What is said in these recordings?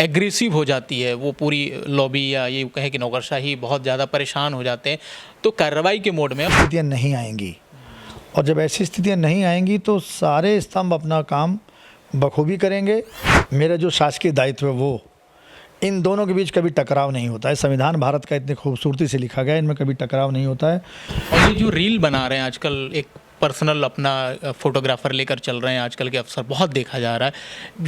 Aggressive हो जाती है वो पूरी लॉबी, या ये कहें कि नौकरशाही, बहुत ज़्यादा परेशान हो जाते हैं, तो कार्रवाई के मोड में स्थितियाँ नहीं आएंगी। और जब ऐसी स्थितियाँ नहीं आएंगी तो सारे स्तंभ अपना काम बखूबी करेंगे। मेरा जो शासकीय दायित्व है वो इन दोनों के बीच कभी टकराव नहीं होता है। संविधान भारत का इतनी खूबसूरती से लिखा गया है, इनमें कभी टकराव नहीं होता है। और ये जो रील बना रहे हैं आजकल, एक पर्सनल अपना फोटोग्राफर लेकर चल रहे हैं, आजकल के अफसर बहुत देखा जा रहा है,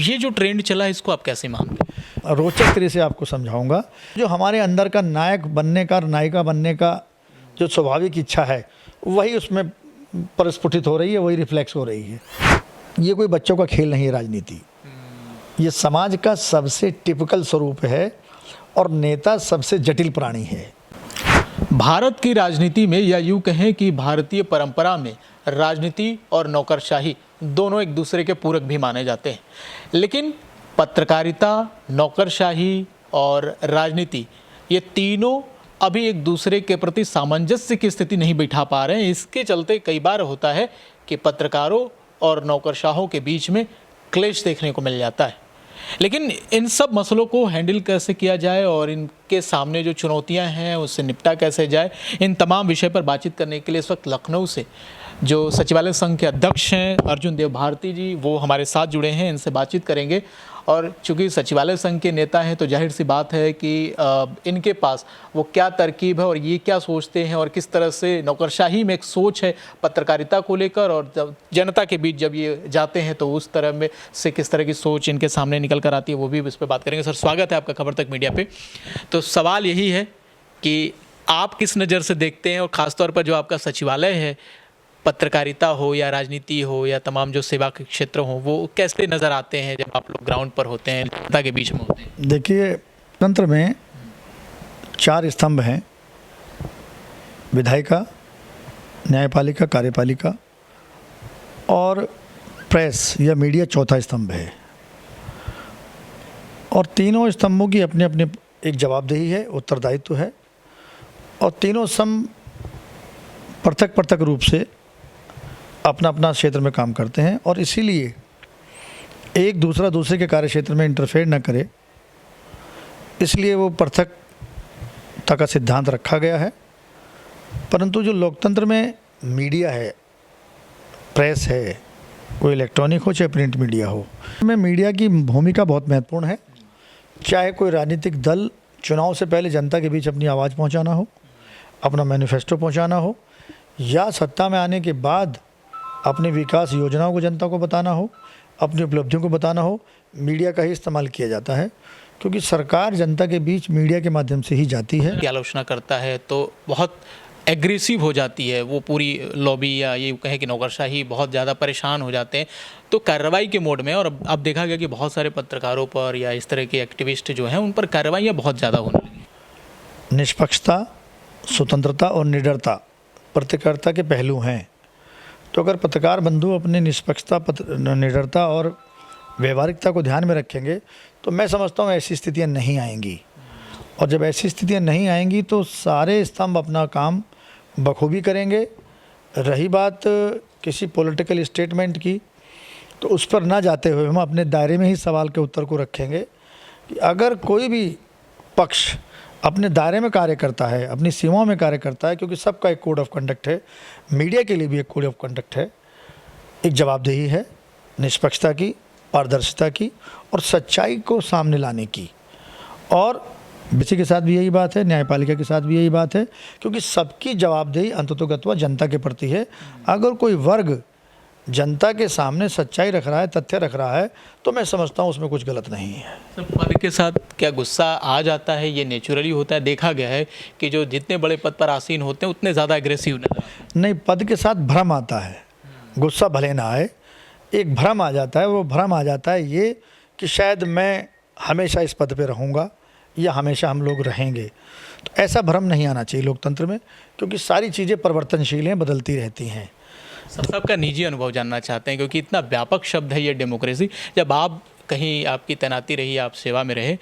ये जो ट्रेंड चला है इसको आप कैसे मानते हैं? रोचक तरह से आपको समझाऊंगा। जो हमारे अंदर का नायक बनने का, नायिका बनने का जो स्वाभाविक इच्छा है वही उसमें प्रस्फुटित हो रही है, वही रिफ्लेक्स हो रही है। ये कोई बच्चों का खेल नहीं है राजनीति, ये समाज का सबसे टिपिकल स्वरूप है और नेता सबसे जटिल प्राणी है। भारत की राजनीति में, या यूँ कहें कि भारतीय परंपरा में, राजनीति और नौकरशाही दोनों एक दूसरे के पूरक भी माने जाते हैं, लेकिन पत्रकारिता, नौकरशाही और राजनीति, ये तीनों अभी एक दूसरे के प्रति सामंजस्य की स्थिति नहीं बिठा पा रहे हैं। इसके चलते कई बार होता है कि पत्रकारों और नौकरशाहों के बीच में क्लेश देखने को मिल जाता है। लेकिन इन सब मसलों को हैंडल कैसे किया जाए और इनके सामने जो चुनौतियां हैं उससे निपटा कैसे जाए, इन तमाम विषय पर बातचीत करने के लिए इस वक्त लखनऊ से जो सचिवालय संघ के अध्यक्ष हैं अर्जुन देव भारती जी, वो हमारे साथ जुड़े हैं, इनसे बातचीत करेंगे। और चूंकि सचिवालय संघ के नेता हैं तो जाहिर सी बात है कि इनके पास वो क्या तरकीब है और ये क्या सोचते हैं और किस तरह से नौकरशाही में एक सोच है पत्रकारिता को लेकर, और जब जनता के बीच जब ये जाते हैं तो उस तरह में से किस तरह की सोच इनके सामने निकल कर आती है, वो भी इस पर बात करेंगे। सर, स्वागत है आपका खबर तक मीडिया पे। तो सवाल यही है कि आप किस नज़र से देखते हैं, और ख़ासतौर पर जो आपका सचिवालय है, पत्रकारिता हो या राजनीति हो या तमाम जो सेवा के क्षेत्र हों, वो कैसे नज़र आते हैं जब आप लोग ग्राउंड पर होते हैं, जनता के बीच में होते हैं? देखिए, तंत्र में 4 स्तंभ हैं: विधायिका, न्यायपालिका, कार्यपालिका और प्रेस या मीडिया चौथा स्तंभ है। और तीनों स्तंभों की अपने अपने एक जवाबदेही है, उत्तरदायित्व है, और तीनों स्तंभ पृथक पृथक रूप से अपना अपना क्षेत्र में काम करते हैं, और इसीलिए एक दूसरे के कार्य क्षेत्र में इंटरफेयर न करे, इसलिए वो पृथकता का सिद्धांत रखा गया है। परंतु जो लोकतंत्र में मीडिया है, प्रेस है, कोई इलेक्ट्रॉनिक हो चाहे प्रिंट मीडिया हो, में मीडिया की भूमिका बहुत महत्वपूर्ण है। चाहे कोई राजनीतिक दल चुनाव से पहले जनता के बीच अपनी आवाज़ पहुंचाना हो, अपना मैनिफेस्टो पहुंचाना हो, या सत्ता में आने के बाद अपनी विकास योजनाओं को जनता को बताना हो, अपनी उपलब्धियों को बताना हो, मीडिया का ही इस्तेमाल किया जाता है, क्योंकि सरकार जनता के बीच मीडिया के माध्यम से ही जाती है। की आलोचना करता है तो बहुत एग्रेसिव हो जाती है वो पूरी लॉबी, या ये कहें कि नौकरशाही, बहुत ज़्यादा परेशान हो जाते हैं, तो कार्रवाई के मोड में। और अब देखा गया कि बहुत सारे पत्रकारों पर या इस तरह के एक्टिविस्ट जो हैं उन पर कार्रवाइयाँ बहुत ज़्यादा होने लगी। निष्पक्षता, स्वतंत्रता और निडरता पत्रकारिता के पहलू हैं। तो अगर पत्रकार बंधु अपनी निष्पक्षता, निडरता और व्यवहारिकता को ध्यान में रखेंगे तो मैं समझता हूँ ऐसी स्थितियाँ नहीं आएंगी। और जब ऐसी स्थितियाँ नहीं आएंगी तो सारे स्तंभ अपना काम बखूबी करेंगे। रही बात किसी पॉलिटिकल स्टेटमेंट की, तो उस पर ना जाते हुए हम अपने दायरे में ही सवाल के उत्तर को रखेंगे कि अगर कोई भी पक्ष अपने दायरे में कार्य करता है, अपनी सीमाओं में कार्य करता है, क्योंकि सबका एक कोड ऑफ कंडक्ट है, मीडिया के लिए भी एक कोड ऑफ कंडक्ट है, एक जवाबदेही है निष्पक्षता की, पारदर्शिता की और सच्चाई को सामने लाने की। और बीसी के साथ भी यही बात है, न्यायपालिका के साथ भी यही बात है, क्योंकि सबकी जवाबदेही अंततोगत्वा जनता के प्रति है। अगर कोई वर्ग जनता के सामने सच्चाई रख रहा है, तथ्य रख रहा है, तो मैं समझता हूँ उसमें कुछ गलत नहीं है। सर, पद के साथ क्या गुस्सा आ जाता है? ये नेचुरली होता है, देखा गया है कि जो जितने बड़े पद पर आसीन होते हैं उतने ज़्यादा एग्रेसिव नहीं, पद के साथ भ्रम आता है, गुस्सा भले ना आए, एक भ्रम आ जाता है। वो भ्रम आ जाता है ये कि शायद मैं हमेशा इस पद पे रहूँगा या हमेशा हम लोग रहेंगे। तो ऐसा भ्रम नहीं आना चाहिए लोकतंत्र में, क्योंकि सारी चीज़ें परिवर्तनशील हैं, बदलती रहती हैं। सबका निजी अनुभव जानना चाहते हैं, क्योंकि इतना व्यापक शब्द है ये डेमोक्रेसी। जब आप कहीं आपकी तैनाती रही, आप सेवा में रहे,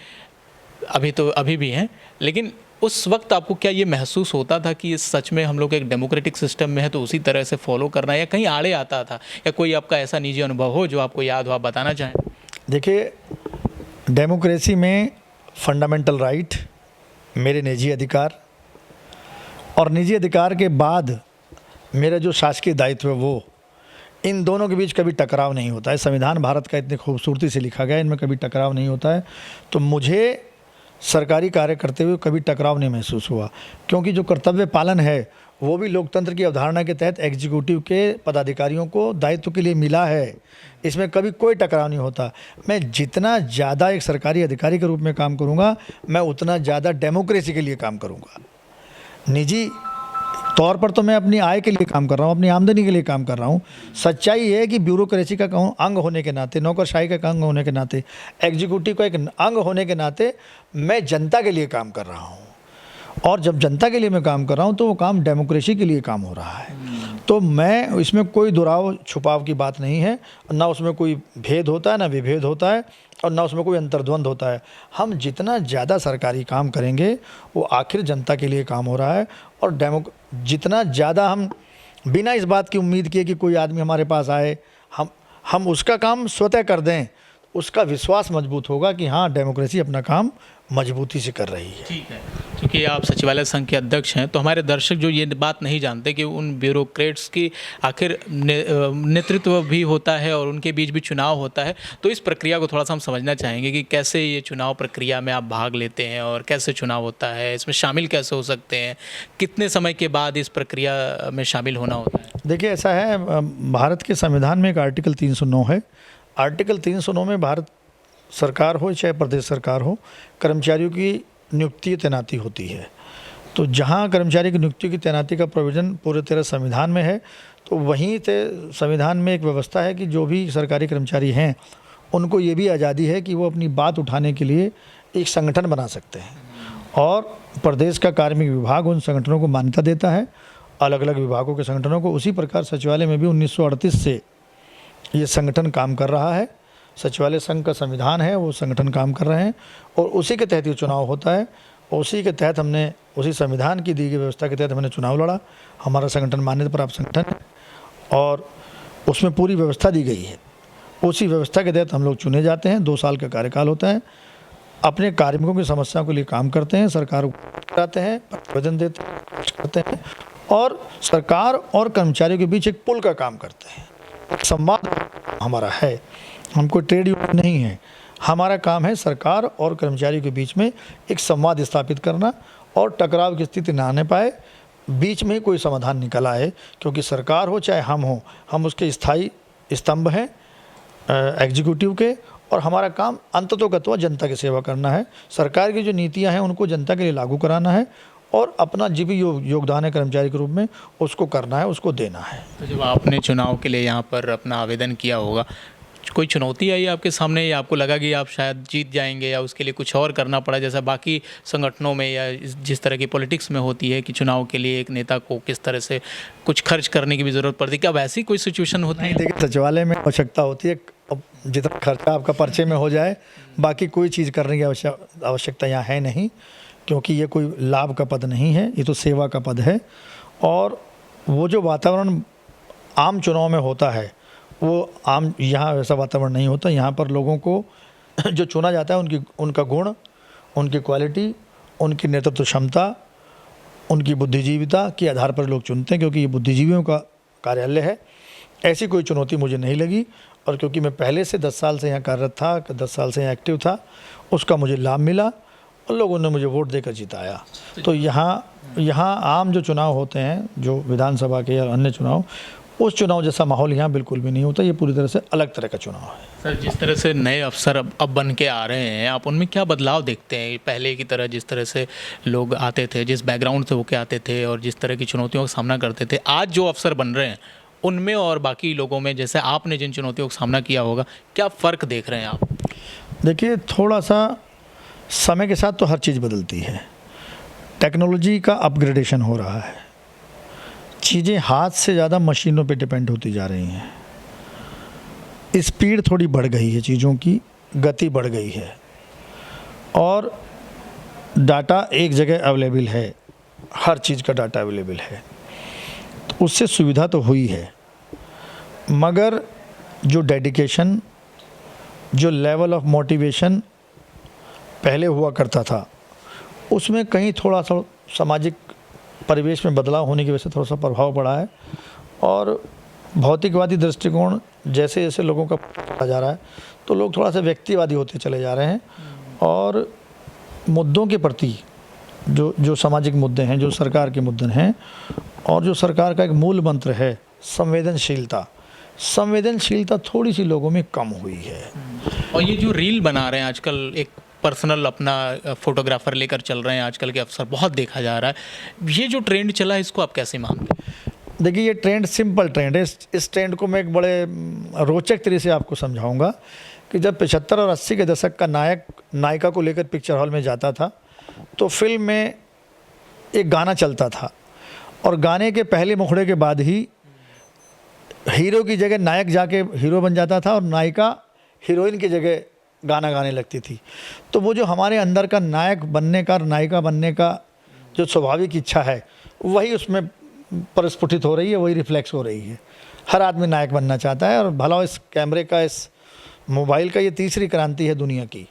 अभी भी हैं, लेकिन उस वक्त आपको क्या ये महसूस होता था कि सच में हम लोग एक डेमोक्रेटिक सिस्टम में है तो उसी तरह से फॉलो करना, या कहीं आड़े आता था, या कोई आपका ऐसा निजी अनुभव हो जो आपको याद हो, आप बताना चाहें? देखिए, डेमोक्रेसी में फंडामेंटल राइट, मेरे निजी अधिकार, और निजी अधिकार के बाद मेरा जो शासकीय दायित्व है वो, इन दोनों के बीच कभी टकराव नहीं होता है। संविधान भारत का इतनी खूबसूरती से लिखा गया है, इनमें कभी टकराव नहीं होता है। तो मुझे सरकारी कार्य करते हुए कभी टकराव नहीं महसूस हुआ, क्योंकि जो कर्तव्य पालन है वो भी लोकतंत्र की अवधारणा के तहत एग्जीक्यूटिव के पदाधिकारियों को दायित्व के लिए मिला है। इसमें कभी कोई टकराव नहीं होता। मैं जितना ज़्यादा एक सरकारी अधिकारी के रूप में काम करूँगा, मैं उतना ज़्यादा डेमोक्रेसी के लिए काम करूँगा। निजी तौर पर तो मैं अपनी आय के लिए काम कर रहा हूँ, अपनी आमदनी के लिए काम कर रहा हूँ। सच्चाई ये है कि ब्यूरोक्रेसी का अंग होने के नाते, नौकरशाही का अंग होने के नाते, एग्जीक्यूटिव का एक अंग होने के नाते मैं जनता के लिए काम कर रहा हूँ। और जब जनता के लिए मैं काम कर रहा हूँ तो वो काम डेमोक्रेसी के लिए काम हो रहा है। तो मैं इसमें कोई दुराव छुपाव की बात नहीं है, ना उसमें कोई भेद होता है, ना विभेद होता है, और ना उसमें कोई अंतर्द्वंद होता है। हम जितना ज़्यादा सरकारी काम करेंगे वो आखिर जनता के लिए काम हो रहा है। और जितना ज़्यादा हम बिना इस बात की उम्मीद किए कि कोई आदमी हमारे पास आए, हम उसका काम स्वतः कर दें, उसका विश्वास मजबूत होगा कि हाँ, डेमोक्रेसी अपना काम मजबूती से कर रही है। ठीक है, क्योंकि आप सचिवालय संघ के अध्यक्ष हैं, तो हमारे दर्शक जो ये बात नहीं जानते कि उन ब्यूरोक्रेट्स की आखिर नेतृत्व भी होता है और उनके बीच भी चुनाव होता है। तो इस प्रक्रिया को थोड़ा सा हम समझना चाहेंगे कि कैसे ये चुनाव प्रक्रिया में आप भाग लेते हैं और कैसे चुनाव होता है, इसमें शामिल कैसे हो सकते हैं, कितने समय के बाद इस प्रक्रिया में शामिल होना होता है। देखिए, ऐसा है, भारत के संविधान में एक आर्टिकल 309 है। आर्टिकल 309 में भारत सरकार हो चाहे प्रदेश सरकार हो, कर्मचारियों की नियुक्ति तैनाती होती है। तो जहाँ कर्मचारी की नियुक्ति की तैनाती का प्रोविज़न पूरे तरह संविधान में है, तो वहीं से संविधान में एक व्यवस्था है कि जो भी सरकारी कर्मचारी हैं उनको ये भी आज़ादी है कि वो अपनी बात उठाने के लिए एक संगठन बना सकते हैं, और प्रदेश का कार्मिक विभाग उन संगठनों को मान्यता देता है, अलग अलग विभागों के संगठनों को। उसी प्रकार सचिवालय में भी 1938 से ये संगठन काम कर रहा है। सचिवालय संघ का संविधान है, वो संगठन काम कर रहे हैं, और उसी के तहत ये चुनाव होता है। उसी के तहत हमने, उसी संविधान की दी गई व्यवस्था के तहत हमने चुनाव लड़ा। हमारा संगठन मान्यता प्राप्त संगठन है और उसमें पूरी व्यवस्था दी गई है। उसी व्यवस्था के तहत हम लोग चुने जाते हैं। 2 साल का कार्यकाल होता है। अपने कार्मिकों की समस्याओं के लिए काम करते हैं, सरकार को कराते हैं, प्रतिवेदन देते हैं, करते हैं, और सरकार और कर्मचारियों के बीच एक पुल का काम करते हैं। एक संवाद हमारा है, हमको ट्रेड यूनियन नहीं है। हमारा काम है सरकार और कर्मचारियों के बीच में एक संवाद स्थापित करना, और टकराव की स्थिति ना आने पाए, बीच में कोई समाधान निकल आए। क्योंकि सरकार हो चाहे हम हो, हम उसके स्थायी स्तंभ हैं एग्जीक्यूटिव के, और हमारा काम अंततोगत्वा जनता की सेवा करना है। सरकार की जो नीतियां हैं उनको जनता के लिए लागू कराना है, और अपना जो भी योगदान है कर्मचारी के रूप में उसको करना है, उसको देना है। तो जब आपने चुनाव के लिए यहाँ पर अपना आवेदन किया होगा, कोई चुनौती आई आपके सामने, या आपको लगा कि आप शायद जीत जाएंगे, या उसके लिए कुछ और करना पड़ा, जैसा बाकी संगठनों में या जिस तरह की पॉलिटिक्स में होती है कि चुनाव के लिए एक नेता को किस तरह से कुछ खर्च करने की भी ज़रूरत पड़ती है, क्या वैसी कोई सिचुएशन होती है? देखिए, सचिवालय में आवश्यकता होती है, अब जितना खर्चा आपका पर्चे में हो जाए, बाकी कोई चीज़ करने की आवश्यकता यहाँ है नहीं, क्योंकि ये कोई लाभ का पद नहीं है, ये तो सेवा का पद है। और वो जो वातावरण आम चुनाव में होता है, वो आम यहाँ वैसा वातावरण नहीं होता। यहाँ पर लोगों को जो चुना जाता है उनका गुण, उनकी क्वालिटी, उनकी नेतृत्व क्षमता, उनकी बुद्धिजीविता के आधार पर लोग चुनते हैं, क्योंकि ये बुद्धिजीवियों का कार्यालय है। ऐसी कोई चुनौती मुझे नहीं लगी, और क्योंकि मैं पहले से 10 साल से यहाँ कार्यरत था, 10 साल से यहाँ एक्टिव था, उसका मुझे लाभ मिला और लोगों ने मुझे वोट देकर जिताया। तो यहाँ आम जो चुनाव होते हैं, जो विधानसभा के या अन्य चुनाव, उस चुनाव जैसा माहौल यहाँ बिल्कुल भी नहीं होता। ये पूरी तरह से अलग तरह का चुनाव है। सर, जिस तरह से नए अफसर अब बन के आ रहे हैं, आप उनमें क्या बदलाव देखते हैं? पहले की तरह जिस तरह से लोग आते थे, जिस बैकग्राउंड से होके आते थे और जिस तरह की चुनौतियों का सामना करते थे, आज जो अफसर बन रहे हैं उनमें और बाकी लोगों में, जैसे आपने जिन चुनौतियों का सामना किया होगा, क्या फ़र्क देख रहे हैं आप? देखिए, थोड़ा सा समय के साथ तो हर चीज़ बदलती है। टेक्नोलॉजी का अपग्रेडेशन हो रहा है, चीज़ें हाथ से ज़्यादा मशीनों पे डिपेंड होती जा रही हैं। स्पीड थोड़ी बढ़ गई है, चीज़ों की गति बढ़ गई है, और डाटा एक जगह अवेलेबल है, हर चीज़ का डाटा अवेलेबल है। तो उससे सुविधा तो हुई है, मगर जो डेडिकेशन, जो लेवल ऑफ मोटिवेशन पहले हुआ करता था उसमें कहीं थोड़ा सा सामाजिक परिवेश में बदलाव होने की वजह से थोड़ा सा प्रभाव पड़ा है, और भौतिकवादी दृष्टिकोण जैसे जैसे लोगों का बढ़ता जा रहा है तो लोग थोड़ा सा व्यक्तिवादी होते चले जा रहे हैं, और मुद्दों के प्रति जो सामाजिक मुद्दे हैं, जो सरकार के मुद्दे हैं, और जो सरकार का एक मूल मंत्र है संवेदनशीलता थोड़ी सी लोगों में कम हुई है। और ये जो रील बना रहे हैं आजकल, एक पर्सनल अपना फोटोग्राफर लेकर चल रहे हैं आजकल के अवसर बहुत देखा जा रहा है, ये जो ट्रेंड चला है इसको आप कैसे मानते हैं? देखिए, ये ट्रेंड सिंपल ट्रेंड है। इस ट्रेंड को मैं एक बड़े रोचक तरीके से आपको समझाऊंगा कि जब 75 और 80 के दशक का नायक नायिका को लेकर पिक्चर हॉल में जाता था तो फिल्म में एक गाना चलता था, और गाने के पहले मुखड़े के बाद ही हीरो की जगह नायक जाके हीरो बन जाता था और नायिका हीरोइन की जगह गाना गाने लगती थी। तो वो जो हमारे अंदर का नायक बनने का, नायिका बनने का जो स्वाभाविक इच्छा है वही उसमें प्रस्फुटित हो रही है, वही रिफ्लेक्स हो रही है। हर आदमी नायक बनना चाहता है, और भला इस कैमरे का, इस मोबाइल का ये तीसरी क्रांति है दुनिया की।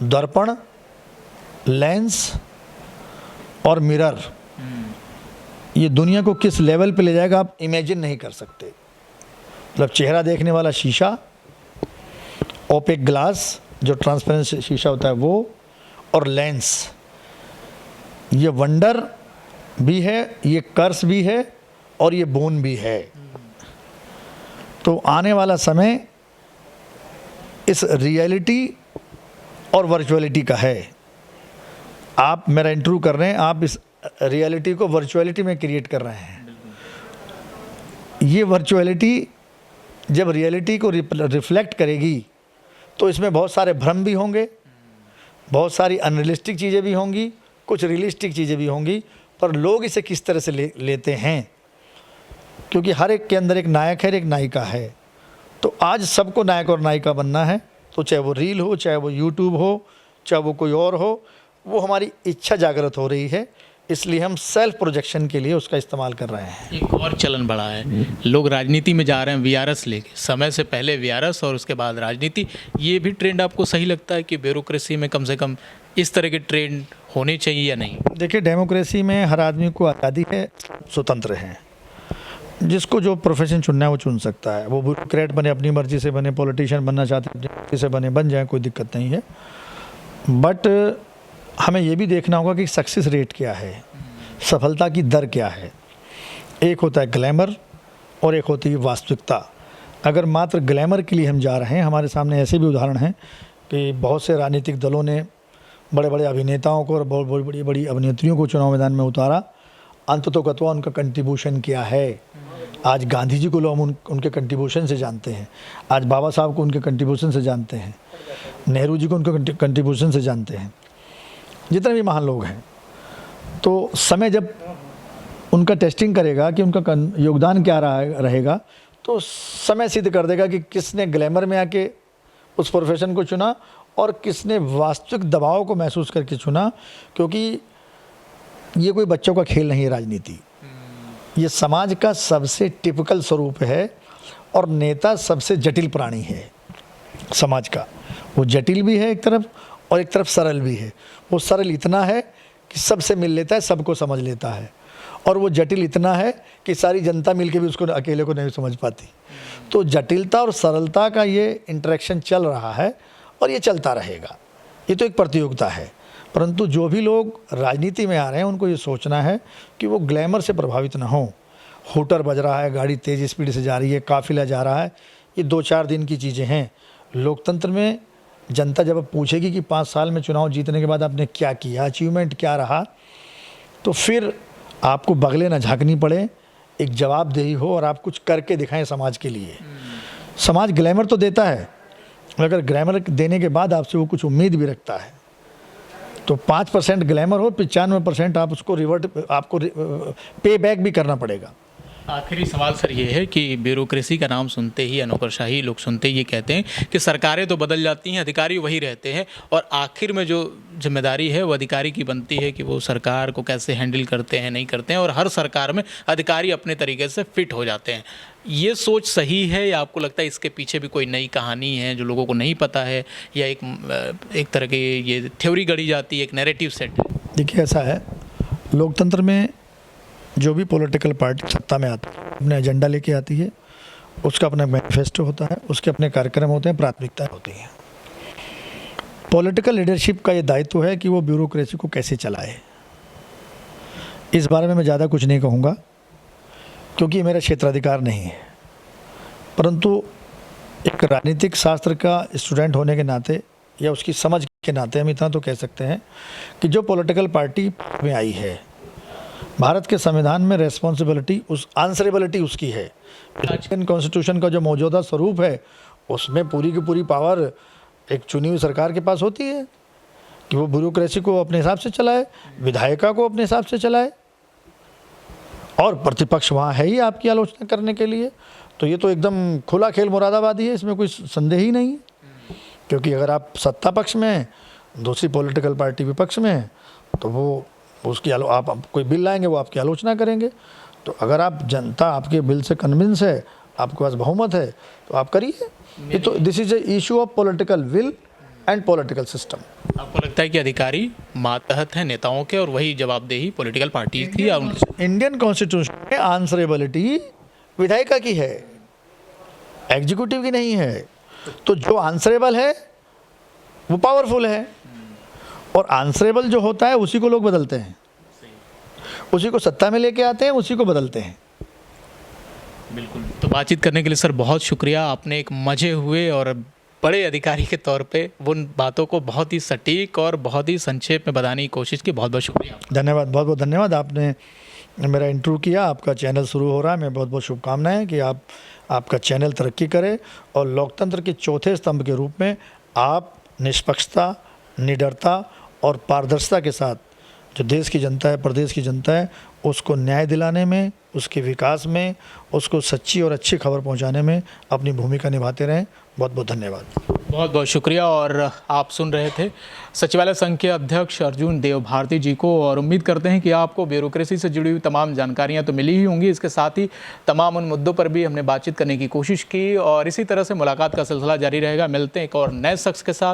दर्पण, लेंस और मिरर, ये दुनिया को किस लेवल पे ले जाएगा आप इमेजिन नहीं कर सकते। मतलब चेहरा देखने वाला शीशा, ओपेक ग्लास जो ट्रांसपेरेंट शीशा होता है वो, और लेंस, ये वंडर भी है, ये कर्स भी है, और ये बोन भी है। तो आने वाला समय इस रियलिटी और वर्चुअलिटी का है। आप मेरा इंटरव्यू कर रहे हैं, आप इस रियलिटी को वर्चुअलिटी में क्रिएट कर रहे हैं। ये वर्चुअलिटी जब रियलिटी को रिफ्लेक्ट करेगी तो इसमें बहुत सारे भ्रम भी होंगे, बहुत सारी अनरियलिस्टिक चीज़ें भी होंगी, कुछ रियलिस्टिक चीज़ें भी होंगी, पर लोग इसे किस तरह से लेते हैं, क्योंकि हर एक के अंदर एक नायक है, एक नायिका है। तो आज सबको नायक और नायिका बनना है, तो चाहे वो रील हो, चाहे वो यूट्यूब हो, चाहे वो कोई और हो, वो हमारी इच्छा जागृत हो रही है, इसलिए हम सेल्फ प्रोजेक्शन के लिए उसका इस्तेमाल कर रहे हैं। एक और चलन बढ़ा है, लोग राजनीति में जा रहे हैं वीआरएस लेके, समय से पहले वीआरएस और उसके बाद राजनीति। ये भी ट्रेंड आपको सही लगता है कि ब्यूरोक्रेसी में कम से कम इस तरह के ट्रेंड होने चाहिए या नहीं? देखिए, डेमोक्रेसी में हर आदमी को आज़ादी है, स्वतंत्र है, जिसको जो प्रोफेशन चुनना है वो चुन सकता है। वो ब्यूरोक्रेट बने, अपनी मर्जी से बने, पॉलिटिशियन बनना चाहते हैं अपनी मर्जी से बन जाए, कोई दिक्कत नहीं है। बट हमें ये भी देखना होगा कि सक्सेस रेट क्या है, सफलता की दर क्या है। एक होता है ग्लैमर और एक होती है वास्तविकता। अगर मात्र ग्लैमर के लिए हम जा रहे हैं, हमारे सामने ऐसे भी उदाहरण हैं कि बहुत से राजनीतिक दलों ने बड़े बड़े अभिनेताओं को और बहुत बड़ी बड़ी अभिनेत्रियों को चुनाव मैदान में उतारा, अंततोगत्वा उनका कंट्रीब्यूशन क्या है। आज गांधी जी को लोग उनके कंट्रीब्यूशन से जानते हैं, आज बाबा साहब को उनके कंट्रीब्यूशन से जानते हैं, नेहरू जी को उनके कंट्रीब्यूशन से जानते हैं, जितने भी महान लोग हैं। तो समय जब उनका टेस्टिंग करेगा कि उनका योगदान क्या रहेगा, तो समय सिद्ध कर देगा कि किसने ग्लैमर में आके उस प्रोफेशन को चुना और किसने वास्तविक दबाव को महसूस करके चुना। क्योंकि ये कोई बच्चों का खेल नहीं है राजनीति, ये समाज का सबसे टिपिकल स्वरूप है, और नेता सबसे जटिल प्राणी है समाज का। वो जटिल भी है एक तरफ, और एक तरफ सरल भी है। वो सरल इतना है कि सबसे मिल लेता है, सबको समझ लेता है, और वो जटिल इतना है कि सारी जनता मिलके भी उसको अकेले को नहीं समझ पाती। तो जटिलता और सरलता का ये इंटरेक्शन चल रहा है, और ये चलता रहेगा। ये तो एक प्रतियोगिता है। परंतु जो भी लोग राजनीति में आ रहे हैं उनको ये सोचना है कि वो ग्लैमर से प्रभावित ना हो। हूटर बज रहा है, गाड़ी तेज़ स्पीड से जा रही है, काफिला जा रहा है, ये 2-4 दिन की चीज़ें हैं। लोकतंत्र में जनता जब पूछेगी कि 5 साल में चुनाव जीतने के बाद आपने क्या किया, अचीवमेंट क्या रहा, तो फिर आपको बगले ना झांकनी पड़े, एक जवाबदेही हो और आप कुछ करके दिखाएं समाज के लिए। समाज ग्लैमर तो देता है, मगर ग्लैमर देने के बाद आपसे वो कुछ उम्मीद भी रखता है। तो 5% ग्लैमर हो, 95% आप उसको आपको पे बैक भी करना पड़ेगा। आखिरी सवाल सर ये है कि ब्यूरोक्रेसी का नाम सुनते ही या नौकरशाही लोग सुनते ही ये कहते हैं कि सरकारें तो बदल जाती हैं, अधिकारी वही रहते हैं और आखिर में जो जिम्मेदारी है वो अधिकारी की बनती है कि वो सरकार को कैसे हैंडल करते हैं, नहीं करते हैं, और हर सरकार में अधिकारी अपने तरीके से फिट हो जाते हैं। ये सोच सही है या आपको लगता है इसके पीछे भी कोई नई कहानी है जो लोगों को नहीं पता है, या एक तरह की ये थ्योरी गढ़ी जाती है, एक नैरेटिव सेट है? देखिए ऐसा है, लोकतंत्र में जो भी पॉलिटिकल पार्टी सत्ता में आती है अपने एजेंडा लेके आती है, उसका अपना मैनिफेस्टो होता है, उसके अपने कार्यक्रम होते हैं, प्राथमिकताएं होती हैं। पॉलिटिकल लीडरशिप का ये दायित्व है कि वो ब्यूरोक्रेसी को कैसे चलाए। इस बारे में मैं ज़्यादा कुछ नहीं कहूँगा क्योंकि ये मेरा क्षेत्राधिकार नहीं है, परंतु एक राजनीतिक शास्त्र का स्टूडेंट होने के नाते या उसकी समझ के नाते हम इतना तो कह सकते हैं कि जो पॉलिटिकल पार्टी में आई है, भारत के संविधान में रेस्पॉन्सिबिलिटी उस आंसरेबिलिटी उसकी है। इंडियन कॉन्स्टिट्यूशन का जो मौजूदा स्वरूप है उसमें पूरी की पूरी पावर एक चुनी हुई सरकार के पास होती है कि वो ब्यूरोक्रेसी को अपने हिसाब से चलाए, विधायिका को अपने हिसाब से चलाए, और प्रतिपक्ष वहाँ है ही आपकी आलोचना करने के लिए। तो ये तो एकदम खुला खेल मुरादाबादी है, इसमें कोई संदेह ही नहीं है। क्योंकि अगर आप सत्ता पक्ष में हैं, दूसरी पॉलिटिकल पार्टी विपक्ष में है, तो वो उसकी आप कोई बिल लाएंगे वो आपकी आलोचना करेंगे। तो अगर आप जनता आपके बिल से कन्विंस है, आपके पास बहुमत है, तो आप करिए। ये तो this is a issue of political will and political system. आपको लगता है कि अधिकारी मातहत हैं नेताओं के और वही जवाबदेही पॉलिटिकल पार्टी की या उनकी? इंडियन कॉन्स्टिट्यूशन में आंसरेबिलिटी विधायिका की है, एग्जीक्यूटिव की नहीं है। तो जो आंसरेबल है वो पावरफुल है, और आंसरेबल जो होता है उसी को लोग बदलते हैं, उसी को सत्ता में लेके आते हैं, उसी को बदलते हैं। बिल्कुल। तो बातचीत करने के लिए सर बहुत शुक्रिया। आपने एक मजे हुए और बड़े अधिकारी के तौर पे उन बातों को बहुत ही सटीक और बहुत ही संक्षेप में बताने की कोशिश की। बहुत बहुत शुक्रिया। धन्यवाद, बहुत बहुत धन्यवाद। आपने मेरा इंटरव्यू किया, आपका चैनल शुरू हो रहा है, मैं बहुत बहुत शुभकामनाएं कि आपका चैनल तरक्की करे और लोकतंत्र के चौथे स्तंभ के रूप में आप निष्पक्षता, निडरता और पारदर्शिता के साथ जो देश की जनता है, प्रदेश की जनता है, उसको न्याय दिलाने में, उसके विकास में, उसको सच्ची और अच्छी खबर पहुंचाने में अपनी भूमिका निभाते रहें। बहुत बहुत धन्यवाद। बहुत बहुत शुक्रिया। और आप सुन रहे थे सचिवालय संघ के अध्यक्ष अर्जुन देव भारती जी को, और उम्मीद करते हैं कि आपको ब्यूरोक्रेसी से जुड़ी हुई तमाम जानकारियां तो मिली ही होंगी। इसके साथ ही तमाम उन मुद्दों पर भी हमने बातचीत करने की कोशिश की, और इसी तरह से मुलाकात का सिलसिला जारी रहेगा। मिलते हैं एक और नए शख्स के साथ।